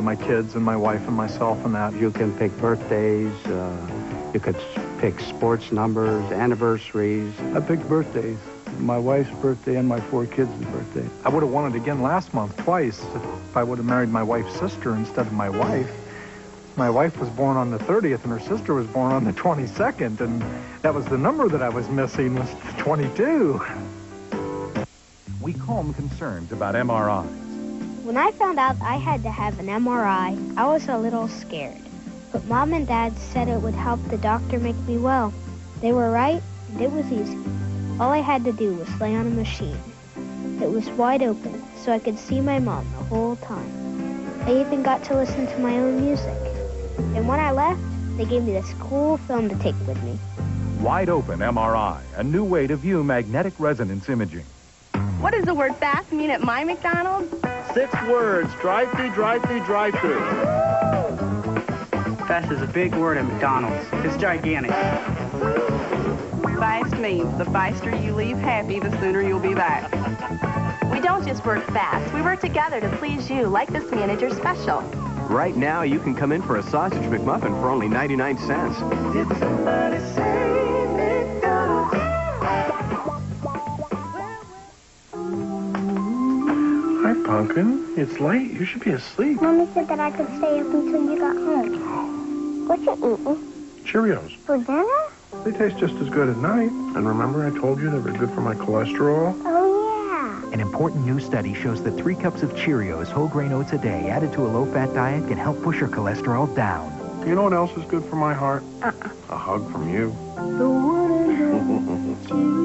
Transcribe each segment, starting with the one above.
my kids and my wife and myself and that. You can pick birthdays, you could pick sports numbers, anniversaries. I picked birthdays. My wife's birthday and my 4 kids' birthday. I would have won it again last month twice if I would have married my wife's sister instead of my wife. My wife was born on the 30th and her sister was born on the 22nd, and that was the number that I was missing, was 22. We calm concerns about MRIs. When I found out I had to have an MRI, I was a little scared. But Mom and Dad said it would help the doctor make me well. They were right, and it was easy. All I had to do was lay on a machine. It was wide open, so I could see my mom the whole time. I even got to listen to my own music. And when I left, they gave me this cool film to take with me. Wide open MRI, a new way to view magnetic resonance imaging. What does the word fast mean at my McDonald's? 6 words. Drive-through, drive-through, drive-through. Fast is a big word at McDonald's. It's gigantic. Fast means the faster you leave happy, the sooner you'll be back. We don't just work fast. We work together to please you, like this manager special. Right now, you can come in for a sausage McMuffin for only 99 cents. Did somebody say McDonald's? Hi, Pumpkin. It's late. You should be asleep. Mommy said that I could stay up until you got home. What you eating? Cheerios. For dinner? They taste just as good at night. And remember I told you they were good for my cholesterol? Oh, yeah. An important new study shows that 3 cups of Cheerios whole grain oats a day added to a low-fat diet can help push your cholesterol down. You know what else is good for my heart? A hug from you. The one and only Cheerios.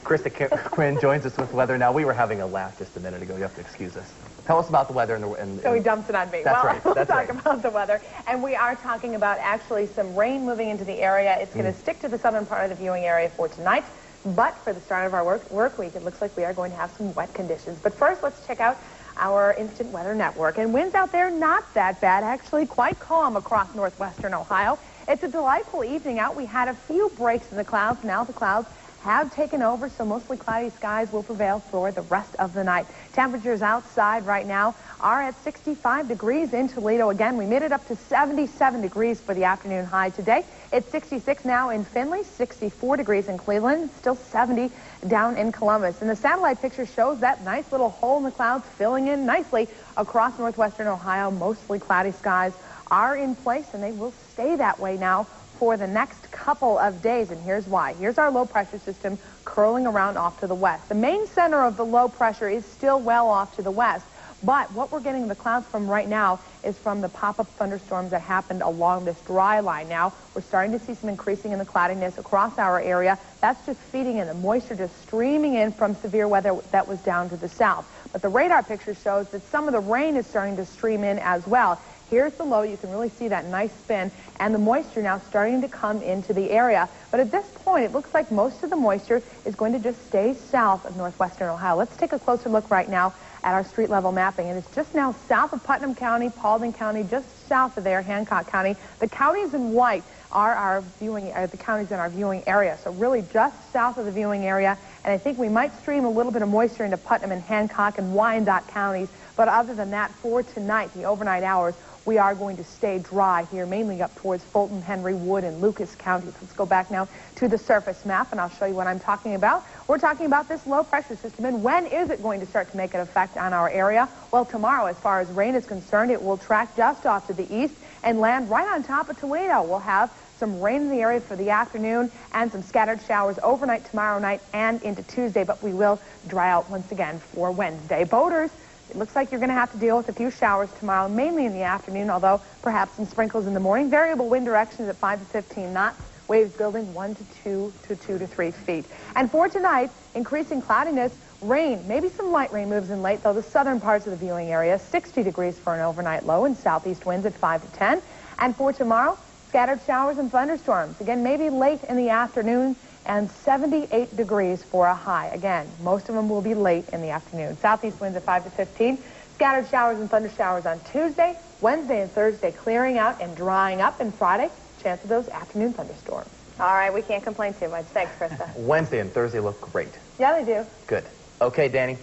Krista Quinn joins us with weather now. We were having a laugh just a minute ago. You have to excuse us. Tell us about the weather. So he dumps it on me. That's well, right. We'll That's talk right. about the weather. And we are talking about actually some rain moving into the area. It's going to stick to the southern part of the viewing area for tonight. But for the start of our work week, it looks like we are going to have some wet conditions. But first, let's check out our instant weather network. And winds out there, not that bad. Actually, quite calm across northwestern Ohio. It's a delightful evening out. We had a few breaks in the clouds. Now the clouds have taken over, so mostly cloudy skies will prevail for the rest of the night. Temperatures outside right now are at 65 degrees in Toledo. Again, we made it up to 77 degrees for the afternoon high today. It's 66 now in Findlay, 64 degrees in Cleveland, still 70 down in Columbus. And the satellite picture shows that nice little hole in the clouds filling in nicely across northwestern Ohio. Mostly cloudy skies are in place, and they will stay that way now for the next couple of days, and here's why. Here's our low pressure system curling around off to the west. The main center of the low pressure is still well off to the west, but what we're getting the clouds from right now is from the pop-up thunderstorms that happened along this dry line. Now, we're starting to see some increasing in the cloudiness across our area. That's just feeding in the moisture, just streaming in from severe weather that was down to the south. But the radar picture shows that some of the rain is starting to stream in as well. Here's the low. You can really see that nice spin, and the moisture now starting to come into the area. But at this point, it looks like most of the moisture is going to just stay south of northwestern Ohio. Let's take a closer look right now at our street level mapping, and it's just now south of Putnam County, Paulding County, just south of there, Hancock County. The counties in white are the counties in our viewing area, so really just south of the viewing area. And I think we might stream a little bit of moisture into Putnam and Hancock and Wyandotte counties. But other than that, for tonight, the overnight hours, we are going to stay dry here, mainly up towards Fulton, Henry, Wood, and Lucas counties. Let's go back now to the surface map, and I'll show you what I'm talking about. We're talking about this low pressure system, and when is it going to start to make an effect on our area? Well, tomorrow, as far as rain is concerned, it will track just off to the east and land right on top of Toledo. We'll have some rain in the area for the afternoon and some scattered showers overnight tomorrow night and into Tuesday, but we will dry out once again for Wednesday. Boaters, it looks like you're going to have to deal with a few showers tomorrow, mainly in the afternoon, although perhaps some sprinkles in the morning. Variable wind directions at 5 to 15 knots. Waves building 1 to 2 to 2 to 3 feet. And for tonight, increasing cloudiness, rain, maybe some light rain moves in late, though the southern parts of the viewing area, 60 degrees for an overnight low, and southeast winds at 5 to 10. And for tomorrow, scattered showers and thunderstorms. Again, maybe late in the afternoon, and 78 degrees for a high. Again, most of them will be late in the afternoon. Southeast winds at 5 to 15. Scattered showers and thunder showers on Tuesday, Wednesday, and Thursday clearing out and drying up. And Friday, chance of those afternoon thunderstorms. All right, we can't complain too much. Thanks, Krista. Wednesday and Thursday look great. Yeah, they do. Good. Okay, Danny.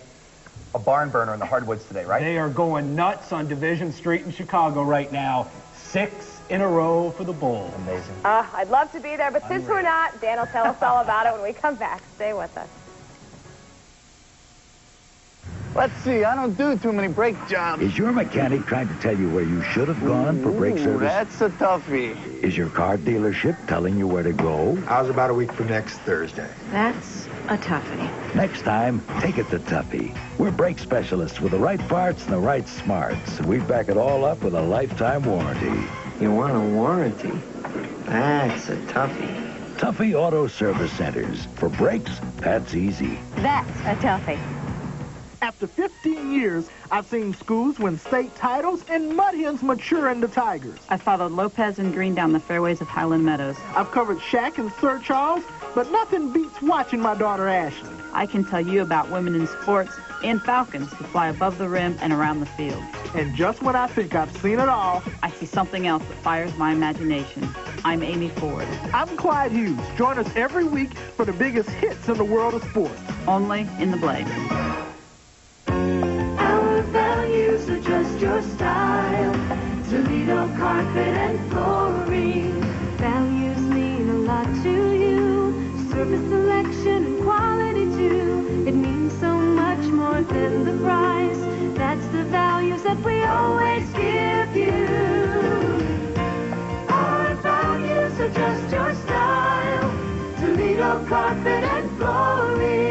A barn burner in the hardwoods today, right? They are going nuts on Division Street in Chicago right now. 6 in a row for the Bulls. Amazing. I'd love to be there, but since we're not, Dan will tell us all about it when we come back. Stay with us. Let's see, I don't do too many brake jobs. Is your mechanic trying to tell you where you should have gone for brake service? That's a toughie. Is your car dealership telling you where to go? How's about a week from next Thursday? That's a toughie. Next time, take it to Tuffy. We're brake specialists with the right parts and the right smarts. We back it all up with a lifetime warranty. You want a warranty? That's a toughie. Tuffy Auto Service Centers. For brakes, that's easy. That's a toughie. After 15 years, I've seen schools win state titles and mud hens mature into tigers. I followed Lopez and Green down the fairways of Highland Meadows. I've covered Shaq and Sir Charles, but nothing beats watching my daughter Ashley. I can tell you about women in sports and falcons who fly above the rim and around the field. And just when I think I've seen it all, I see something else that fires my imagination. I'm Amy Ford. I'm Clyde Hughes. Join us every week for the biggest hits in the world of sports. Only in the Blade. Values are just your style. Toledo carpet and flooring. Values mean a lot to you. Service, selection, and quality too. It means so much more than the price. That's the values that we always give you. Our values are just your style. Toledo carpet and flooring.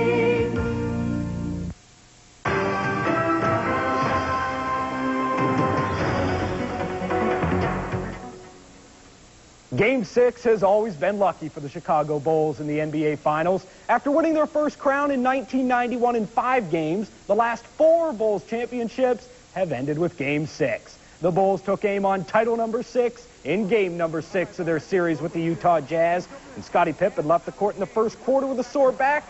Game 6 has always been lucky for the Chicago Bulls in the NBA Finals. After winning their first crown in 1991 in 5 games, the last 4 Bulls championships have ended with Game 6. The Bulls took aim on title number 6 in game number 6 of their series with the Utah Jazz. And Scottie Pippen left the court in the first quarter with a sore back.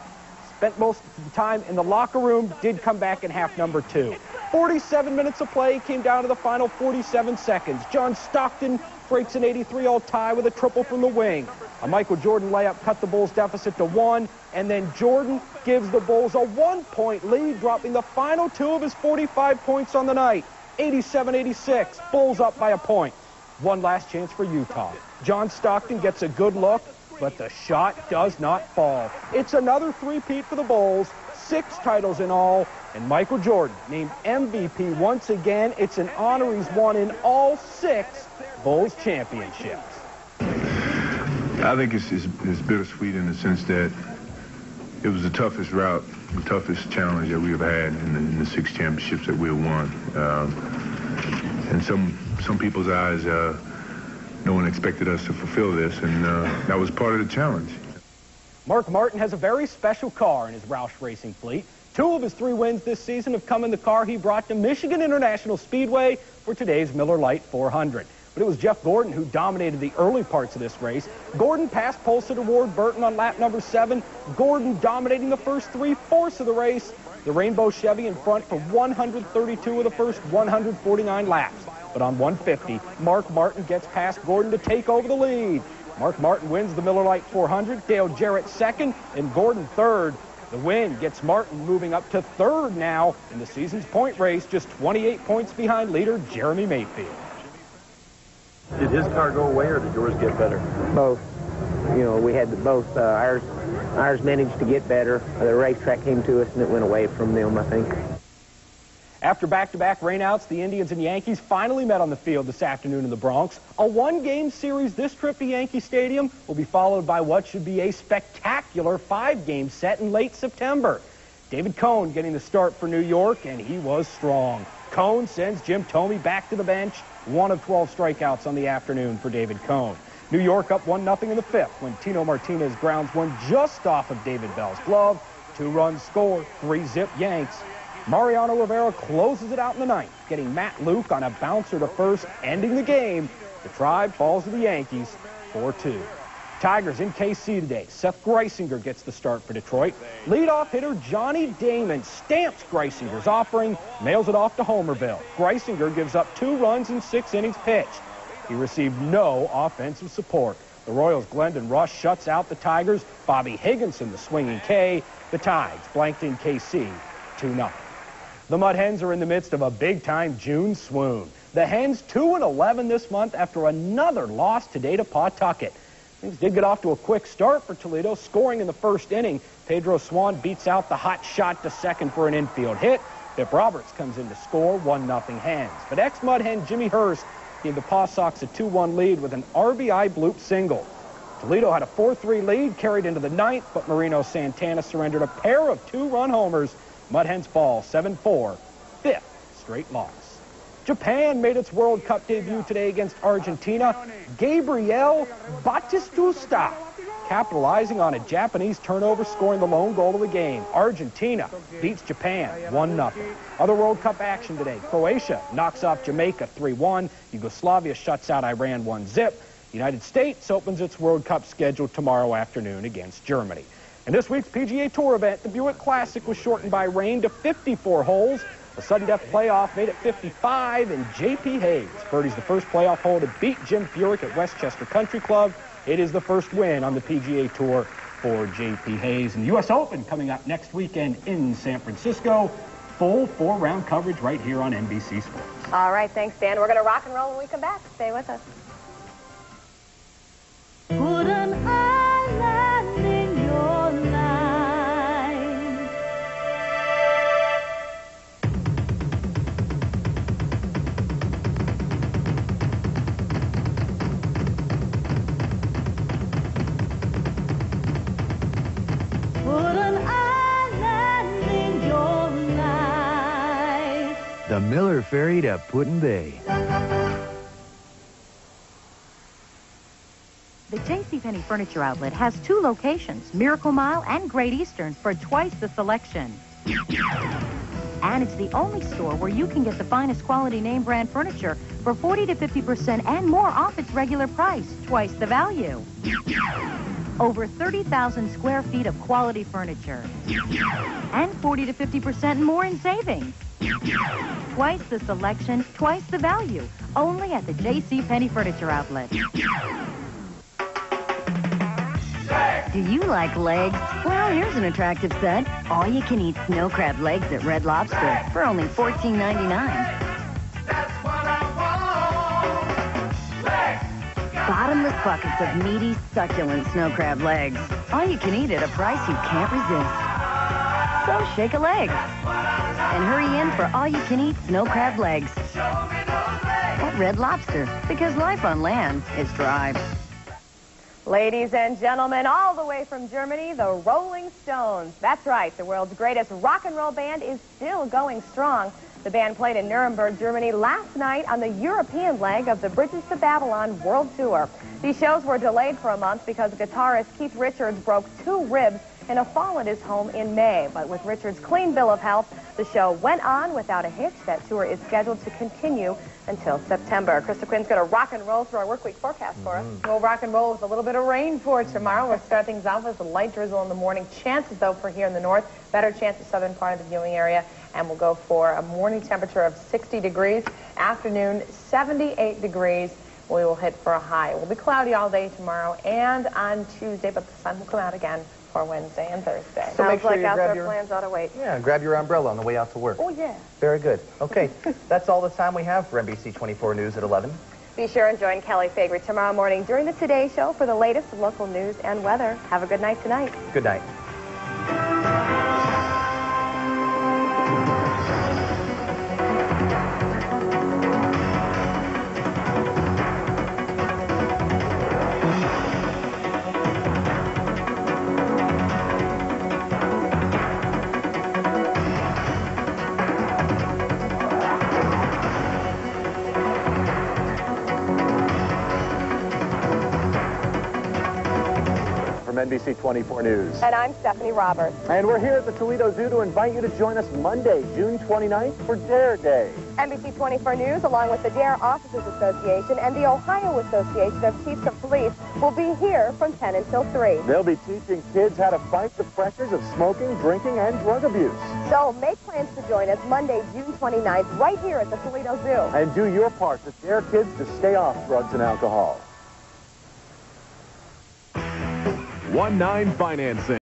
Spent most of the time in the locker room, did come back in half number 2. 47 minutes of play came down to the final 47 seconds. John Stockton breaks an 83-all tie with a triple from the wing. A Michael Jordan layup cut the Bulls' deficit to 1, and then Jordan gives the Bulls a 1-point lead, dropping the final 2 of his 45 points on the night. 87-86, Bulls up by a point. One last chance for Utah. John Stockton gets a good look, but the shot does not fall. It's another three-peat for the Bulls, 6 titles in all, and Michael Jordan named MVP once again. It's an honor he's won in all 6 Bulls championships. I think it's bittersweet in the sense that it was the toughest route, the toughest challenge that we have had in the 6 championships that we have won. In some people's eyes, no one expected us to fulfill this, and that was part of the challenge. Mark Martin has a very special car in his Roush Racing fleet. 2 of his 3 wins this season have come in the car he brought to Michigan International Speedway for today's Miller Lite 400. But it was Jeff Gordon who dominated the early parts of this race. Gordon passed pole sitter Ward Burton on lap number 7. Gordon dominating the first 3/4 of the race. The Rainbow Chevy in front for 132 of the first 149 laps. But on 150, Mark Martin gets past Gordon to take over the lead. Mark Martin wins the Miller Lite 400, Dale Jarrett second, and Gordon third. The win gets Martin moving up to 3rd now in the season's point race, just 28 points behind leader Jeremy Mayfield. Did his car go away or did yours get better? Both. You know, we had both. Ours managed to get better. The racetrack came to us and it went away from them, I think. After back-to-back rainouts, the Indians and Yankees finally met on the field this afternoon in the Bronx. A 1-game series this trip to Yankee Stadium will be followed by what should be a spectacular 5-game set in late September. David Cone getting the start for New York, and he was strong. Cone sends Jim Thome back to the bench. 1 of 12 strikeouts on the afternoon for David Cone. New York up 1-0 in the 5th when Tino Martinez grounds one just off of David Bell's glove. 2 runs scored, 3-zip Yanks. Mariano Rivera closes it out in the 9th, getting Matt Luke on a bouncer to first, ending the game. The Tribe falls to the Yankees 4-2. Tigers in KC today. Seth Greisinger gets the start for Detroit. Leadoff hitter Johnny Damon stamps Greisinger's offering, mails it off to Homerville. Greisinger gives up 2 runs in 6 innings pitched. He received no offensive support. The Royals' Glendon Rush shuts out the Tigers. Bobby Higginson, the swinging K. The Tigers blanked in KC 2-0. The Mud Hens are in the midst of a big-time June swoon. The Hens 2-11 this month after another loss today to Pawtucket. Things did get off to a quick start for Toledo, scoring in the first inning. Pedro Swan beats out the hot shot to second for an infield hit. Pip Roberts comes in to score, 1-0 Hens. But ex-Mud Hen Jimmy Hurst gave the Paw Sox a 2-1 lead with an RBI bloop single. Toledo had a 4-3 lead carried into the ninth, but Marino Santana surrendered a pair of 2-run homers. Mud Hens fall 7-4, fifth straight loss. Japan made its World Cup debut today against Argentina. Gabriel Batistuta capitalizing on a Japanese turnover, scoring the lone goal of the game. Argentina beats Japan 1-0. Other World Cup action today. Croatia knocks off Jamaica 3-1. Yugoslavia shuts out Iran 1-0. The United States opens its World Cup schedule tomorrow afternoon against Germany. In this week's PGA Tour event, the Buick Classic was shortened by rain to 54 holes. The sudden death playoff made it 55, and J.P. Hayes birdies the first playoff hole to beat Jim Furyk at Westchester Country Club. It is the first win on the PGA Tour for J.P. Hayes. And the U.S. Open coming up next weekend in San Francisco. Full 4-round coverage right here on NBC Sports. All right, thanks, Dan. We're going to rock and roll when we come back. Stay with us. Put an island in your life. Put an island in your life. The Miller Ferry to Put-in Bay. The JCPenney Furniture Outlet has 2 locations, Miracle Mile and Great Eastern, for twice the selection. And it's the only store where you can get the finest quality name brand furniture for 40 to 50% and more off its regular price, twice the value. Over 30,000 square feet of quality furniture. And 40 to 50% more in savings. Twice the selection, twice the value. Only at the JCPenney Furniture Outlet. Do you like legs? Well, here's an attractive set. All-you-can-eat snow crab legs at Red Lobster for only $14.99. Bottomless buckets of meaty, succulent snow crab legs. All you can eat at a price you can't resist. So shake a leg. And hurry in for all-you-can-eat snow crab legs. At Red Lobster, because life on land is dry. Ladies and gentlemen, all the way from Germany, the Rolling Stones. That's right, the world's greatest rock and roll band is still going strong. The band played in Nuremberg, Germany last night on the European leg of the Bridges to Babylon World Tour. These shows were delayed for a month because guitarist Keith Richards broke 2 ribs in a fall at his home in May. But with Richards' clean bill of health, the show went on without a hitch. That tour is scheduled to continue until September. Krista Quinn's going to rock and roll through our work week forecast for us. We'll rock and roll with a little bit of rain for tomorrow. We'll start things off with a light drizzle in the morning. Chances, though, for here in the north. Better chance of southern part of the viewing area. And we'll go for a morning temperature of 60 degrees. Afternoon, 78 degrees. We will hit for a high. It will be cloudy all day tomorrow and on Tuesday, but the sun will come out again for Wednesday and Thursday. So make Sounds sure like you outdoor grab your plans ought to wait. Yeah, grab your umbrella on the way out to work. Oh, yeah. Very good. Okay, that's all the time we have for NBC 24 News at 11. Be sure and join Kelly Faegre tomorrow morning during the Today Show for the latest local news and weather. Have a good night tonight. Good night. NBC 24 News. And I'm Stephanie Roberts. And we're here at the Toledo Zoo to invite you to join us Monday, June 29th for Dare Day. NBC 24 News, along with the Dare Officers Association and the Ohio Association of Chiefs of Police, will be here from 10 until 3. They'll be teaching kids how to fight the pressures of smoking, drinking, and drug abuse. So make plans to join us Monday, June 29th, right here at the Toledo Zoo. And do your part to dare kids to stay off drugs and alcohol. 19 Financing.